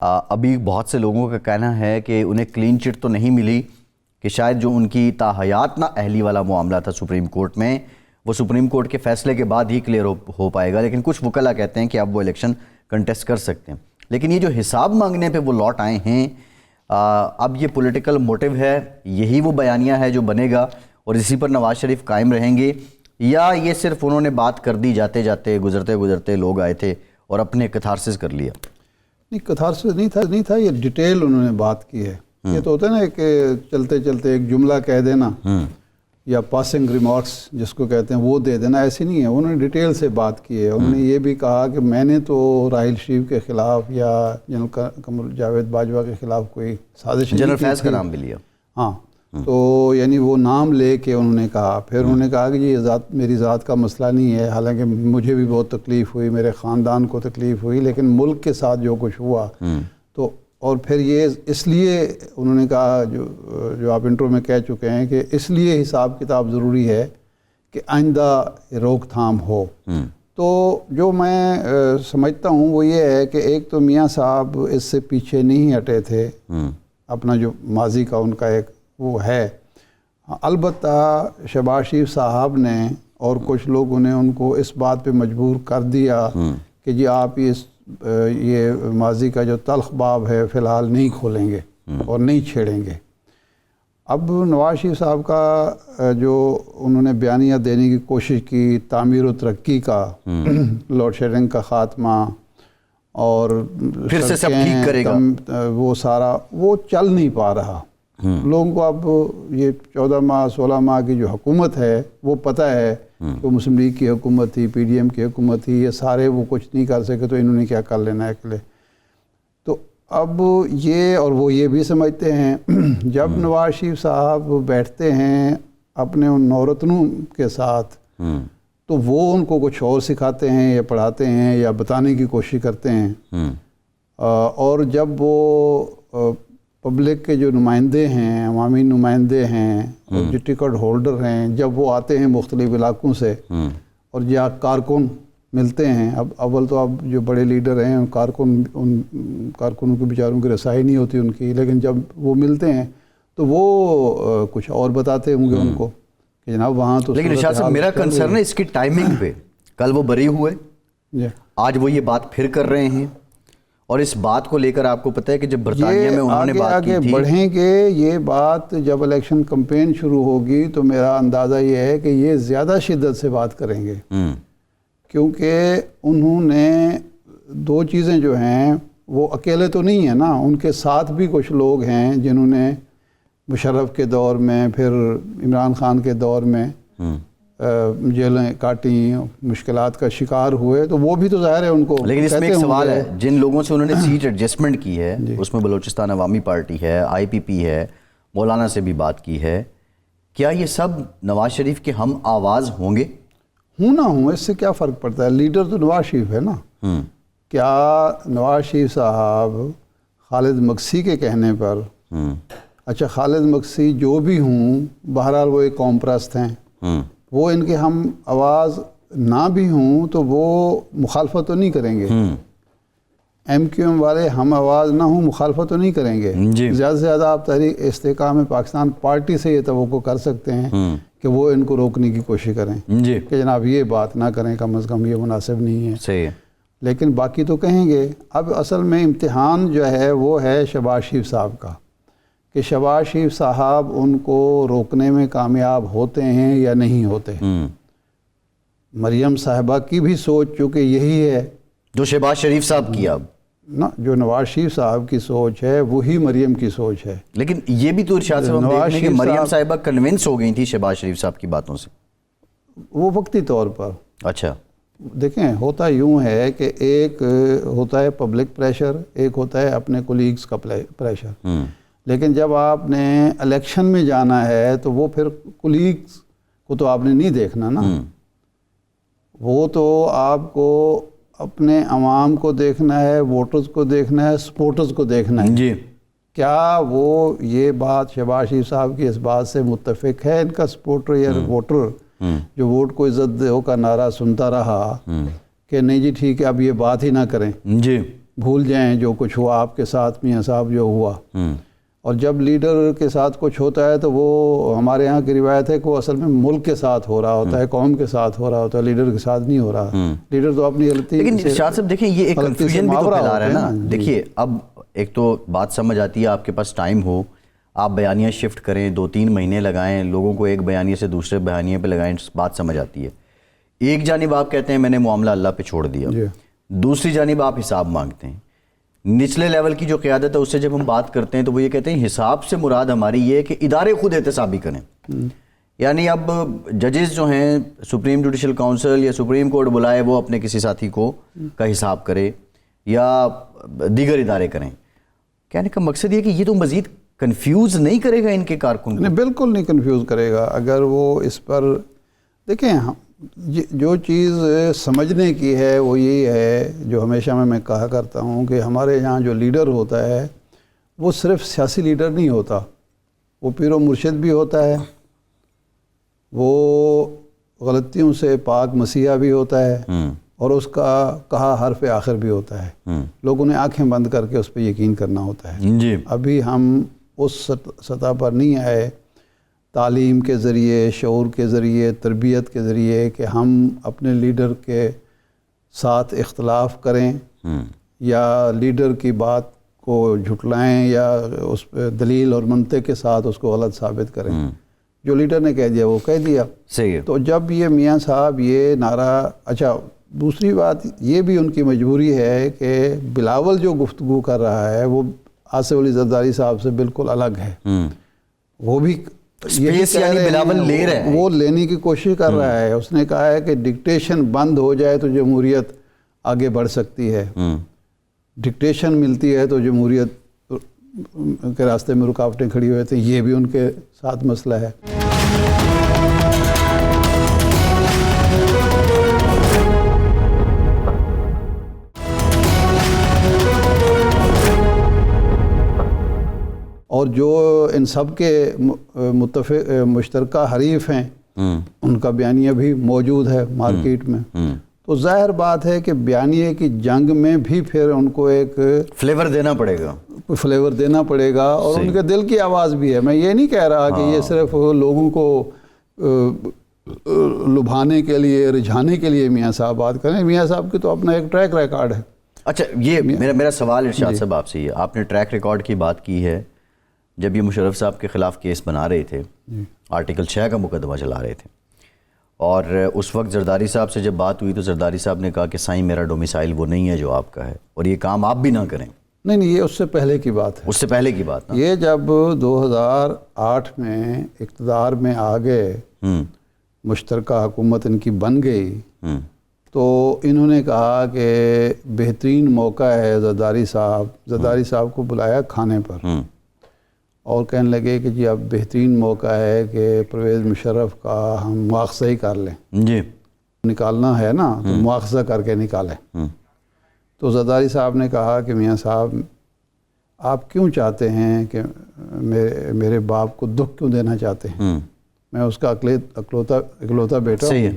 ابھی بہت سے لوگوں کا کہنا ہے کہ انہیں کلین چٹ تو نہیں ملی کہ شاید جو ان کی تاحیات نااہلی والا معاملہ تھا سپریم کورٹ میں، وہ سپریم کورٹ کے فیصلے کے بعد ہی کلیئر ہو پائے گا، لیکن کچھ وکلاء کہتے ہیں کہ اب وہ الیکشن کنٹیسٹ کر سکتے ہیں۔ لیکن یہ جو حساب مانگنے پہ وہ لوٹ آئے ہیں، اب یہ پولیٹیکل موٹیو ہے، یہی وہ بیانیہ ہے جو بنے گا اور اسی پر نواز شریف قائم رہیں گے، یا یہ صرف انہوں نے بات کر دی جاتے جاتے گزرتے لوگ آئے تھے اور اپنے کتھارسس کر لیا؟ نہیں، کتھارسس نہیں تھا، یہ ڈیٹیل انہوں نے بات کی ہے۔ یہ تو ہوتا ہے نا کہ چلتے چلتے ایک جملہ کہہ دینا یا پاسنگ ریمارکس جس کو کہتے ہیں وہ دے دینا، ایسی نہیں ہے۔ انہوں نے ڈیٹیل سے بات کی ہے۔ انہوں نے یہ بھی کہا کہ میں نے تو راحیل شریف کے خلاف یا جنرل قمر جاوید باجوہ کے خلاف کوئی سازش نہیں کی، جنرل فیض کا نام بھی لیا۔ ہاں، تو یعنی وہ نام لے کے انہوں نے کہا، پھر انہوں نے کہا کہ یہ میری ذات کا مسئلہ نہیں ہے، حالانکہ مجھے بھی بہت تکلیف ہوئی، میرے خاندان کو تکلیف ہوئی، لیکن ملک کے ساتھ جو کچھ ہوا تو، اور پھر یہ اس لیے انہوں نے کہا جو آپ انٹرو میں کہہ چکے ہیں کہ اس لیے حساب کتاب ضروری ہے کہ آئندہ روک تھام ہو۔ تو جو میں سمجھتا ہوں وہ یہ ہے کہ ایک تو میاں صاحب اس سے پیچھے نہیں ہٹے تھے، اپنا جو ماضی کا ان کا ایک وہ ہے۔ البتہ شہباز شریف صاحب نے اور کچھ لوگوں نے ان کو اس بات پہ مجبور کر دیا کہ جی آپ یہ ماضی کا جو تلخ باب ہے فی الحال نہیں کھولیں گے اور نہیں چھیڑیں گے۔ اب نواز شریف صاحب کا جو انہوں نے بیانیہ دینے کی کوشش کی، تعمیر و ترقی کا، لوڈ شیڈنگ کا خاتمہ اور پھر سے سب ٹھیک کرے گا، وہ سارا وہ چل نہیں پا رہا۔ لوگوں کو اب یہ 14 ماہ 16 ماہ کی جو حکومت ہے وہ پتہ ہے کہ مسلم لیگ کی حکومت تھی، پی ڈی ایم کی حکومت تھی، یہ سارے وہ کچھ نہیں کر سکے تو انہوں نے کیا کر لینا ہے اکیلے۔ تو اب یہ اور وہ یہ بھی سمجھتے ہیں جب نواز شریف صاحب بیٹھتے ہیں اپنے ان نورتنوں کے ساتھ تو وہ ان کو کچھ اور سکھاتے ہیں یا پڑھاتے ہیں یا بتانے کی کوشش کرتے ہیں، اور جب وہ پبلک کے جو نمائندے ہیں، عوامی نمائندے ہیں اور جو ٹکٹ ہولڈر ہیں، جب وہ آتے ہیں مختلف علاقوں سے اور یا کارکن ملتے ہیں، اب اول تو اب جو بڑے لیڈر ہیں ان کارکنوں کے بیچاروں کی رسائی نہیں ہوتی ان کی، لیکن جب وہ ملتے ہیں تو وہ کچھ اور بتاتے ہوں گے ان کو کہ جناب وہاں تو۔ لیکن ارشاد صاحب میرا کنسرن ہے اس کی ٹائمنگ پہ، کل وہ بری ہوئے، آج وہ یہ بات پھر کر رہے ہیں، اور اس بات کو لے کر آپ کو پتہ ہے کہ جب برطانیہ میں انہوں نے بات کی تھی، آگے بڑھیں گے یہ بات جب الیکشن کمپین شروع ہوگی تو میرا اندازہ یہ ہے کہ یہ زیادہ شدت سے بات کریں گے، کیونکہ انہوں نے دو چیزیں جو ہیں وہ اکیلے تو نہیں ہیں نا، ان کے ساتھ بھی کچھ لوگ ہیں جنہوں نے مشرف کے دور میں، پھر عمران خان کے دور میں جیلیں کاٹیں، مشکلات کا شکار ہوئے، تو وہ بھی تو ظاہر ہے ان کو۔ لیکن اس میں ایک سوال ہے، جن لوگوں سے انہوں نے سیٹ ایڈجسٹمنٹ کی ہے اس میں بلوچستان عوامی پارٹی ہے، آئی پی پی ہے، مولانا سے بھی بات کی ہے، کیا یہ سب نواز شریف کے ہم آواز ہوں گے؟ ہوں نہ ہوں اس سے کیا فرق پڑتا ہے، لیڈر تو نواز شریف ہے نا۔ کیا نواز شریف صاحب خالد مکسی کے کہنے پر، اچھا خالد مکسی جو بھی ہوں بہرحال وہ ایک قوم پرست ہیں، وہ ان کے ہم آواز نہ بھی ہوں تو وہ مخالفت تو نہیں کریں گے، ایم کیو ایم والے ہم آواز نہ ہوں مخالفت تو نہیں کریں گے۔ زیادہ سے زیادہ آپ تحریک استحکام پاکستان پارٹی سے یہ توقع کر سکتے ہیں کہ وہ ان کو روکنے کی کوشش کریں کہ جناب یہ بات نہ کریں، کم از کم یہ مناسب نہیں ہے، لیکن باقی تو کہیں گے۔ اب اصل میں امتحان جو ہے وہ ہے شہباز شریف صاحب کا، کہ شہباز شریف صاحب ان کو روکنے میں کامیاب ہوتے ہیں یا نہیں ہوتے۔ مریم صاحبہ کی بھی سوچ چونکہ یہی ہے جو شہباز شریف صاحب کی، اب نا جو نواز شریف صاحب کی سوچ ہے وہی مریم کی سوچ ہے۔ لیکن یہ بھی تو ارشاد صاحب ہم دیکھ رہے ہیں کہ مریم صاحبہ کنونس ہو گئی تھی شہباز شریف صاحب کی باتوں سے، وہ وقتی طور پر۔ اچھا دیکھیں ہوتا یوں ہے کہ ایک ہوتا ہے پبلک پریشر، ایک ہوتا ہے اپنے کولیگز کا پریشر، لیکن جب آپ نے الیکشن میں جانا ہے تو وہ پھر کولیگز کو تو آپ نے نہیں دیکھنا نا، وہ تو آپ کو اپنے عوام کو دیکھنا ہے، ووٹرز کو دیکھنا ہے، سپورٹرز کو دیکھنا ہے۔ جی کیا وہ یہ بات شہباز شریف صاحب کی اس بات سے متفق ہے ان کا سپورٹر یا ووٹر جو ووٹ کو عزت دو کا نعرہ سنتا رہا کہ نہیں جی ٹھیک ہے اب یہ بات ہی نہ کریں، جی بھول جائیں جو کچھ ہوا آپ کے ساتھ میاں صاحب جو ہوا. اور جب لیڈر کے ساتھ کچھ ہوتا ہے تو وہ ہمارے یہاں کی روایت ہے کہ وہ اصل میں ملک کے ساتھ ہو رہا ہوتا ہے, قوم کے ساتھ ہو رہا ہوتا ہے, لیڈر کے ساتھ نہیں ہو رہا. لیڈر تو اپنی غلطی, لیکن شاہ صاحب دیکھیں یہ ایک کنفیوژن بھی تو پھیلا رہا ہے نا. دیکھیے اب ایک تو بات سمجھ آتی ہے, آپ کے پاس ٹائم ہو, آپ بیانیہ شفٹ کریں, 2-3 مہینے لگائیں, لوگوں کو ایک بیانیے سے دوسرے بیانیے پہ لگائیں, بات سمجھ آتی ہے. ایک جانب آپ کہتے ہیں میں نے معاملہ اللہ پہ چھوڑ دیا, دوسری جانب آپ حساب مانگتے ہیں. نچلے لیول کی جو قیادت ہے اس سے جب ہم بات کرتے ہیں تو وہ یہ کہتے ہیں حساب سے مراد ہماری یہ ہے کہ ادارے خود احتسابی کریں. یعنی اب ججز جو ہیں, سپریم جوڈیشل کونسل یا سپریم کورٹ بلائے وہ اپنے کسی ساتھی کو کا حساب کرے یا دیگر ادارے کریں. کہنے کا مقصد یہ کہ یہ تو مزید کنفیوز نہیں کرے گا ان کے کارکن کو؟ نہیں, بالکل نہیں کنفیوز کرے گا. اگر وہ اس پر دیکھیں, جو چیز سمجھنے کی ہے وہ یہی ہے جو ہمیشہ میں کہا کرتا ہوں کہ ہمارے یہاں جو لیڈر ہوتا ہے وہ صرف سیاسی لیڈر نہیں ہوتا, وہ پیر و مرشد بھی ہوتا ہے, وہ غلطیوں سے پاک مسیحا بھی ہوتا ہے, اور اس کا کہا حرف آخر بھی ہوتا ہے. لوگوں نے آنکھیں بند کر کے اس پہ یقین کرنا ہوتا ہے. ابھی ہم اس سطح پر نہیں آئے تعلیم کے ذریعے, شعور کے ذریعے, تربیت کے ذریعے کہ ہم اپنے لیڈر کے ساتھ اختلاف کریں یا لیڈر کی بات کو جھٹلائیں یا اس پہ دلیل اور منطق کے ساتھ اس کو غلط ثابت کریں. جو لیڈر نے کہہ دیا وہ کہہ دیا. صحیح. تو جب یہ میاں صاحب یہ نعرہ, اچھا دوسری بات یہ بھی ان کی مجبوری ہے کہ بلاول جو گفتگو کر رہا ہے وہ آصف علی زرداری صاحب سے بالکل الگ ہے. وہ بھی اسپیس یعنی بلاول لے رہے ہیں, وہ لینے کی کوشش کر رہا ہے. اس نے کہا ہے کہ ڈکٹیشن بند ہو جائے تو جمہوریت آگے بڑھ سکتی ہے, ڈکٹیشن ملتی ہے تو جمہوریت کے راستے میں رکاوٹیں کھڑی ہوئی تھیں. یہ بھی ان کے ساتھ مسئلہ ہے. اور جو ان سب کے متفق مشترکہ حریف ہیں ان کا بیانیہ بھی موجود ہے مارکیٹ میں, تو ظاہر بات ہے کہ بیانیے کی جنگ میں بھی پھر ان کو ایک فلیور دینا پڑے گا, فلیور دینا پڑے گا, اور ان کے دل کی آواز بھی ہے. میں یہ نہیں کہہ رہا کہ یہ صرف لوگوں کو لبھانے کے لیے, رجھانے کے لیے میاں صاحب بات کریں. میاں صاحب کی تو اپنا ایک ٹریک ریکارڈ ہے. اچھا, یہ میرا سوال ارشاد صاحب آپ سے یہ, آپ نے ٹریک ریکارڈ کی بات کی ہے. جب یہ مشرف صاحب کے خلاف کیس بنا رہے تھے, آرٹیکل 6 کا مقدمہ چلا رہے تھے, اور اس وقت زرداری صاحب سے جب بات ہوئی تو زرداری صاحب نے کہا کہ سائیں میرا ڈومیسائل وہ نہیں ہے جو آپ کا ہے, اور یہ کام آپ بھی نہ کریں. نہیں, یہ اس سے پہلے کی بات ہے. اس سے پہلے کی بات. یہ جب 2008 میں اقتدار میں آ گئے, مشترکہ حکومت ان کی بن گئی, تو انہوں نے کہا کہ بہترین موقع ہے زرداری صاحب کو بلایا کھانے پر, اور کہنے لگے کہ جی اب بہترین موقع ہے کہ پرویز مشرف کا ہم مواخذہ ہی کر لیں. جی, نکالنا ہے نا تو مواخذہ کر کے نکالیں. تو زرداری صاحب نے کہا کہ میاں صاحب آپ کیوں چاہتے ہیں کہ میرے باپ کو دکھ کیوں دینا چاہتے ہیں؟ میں اس کا اکلوتا بیٹا ہوں.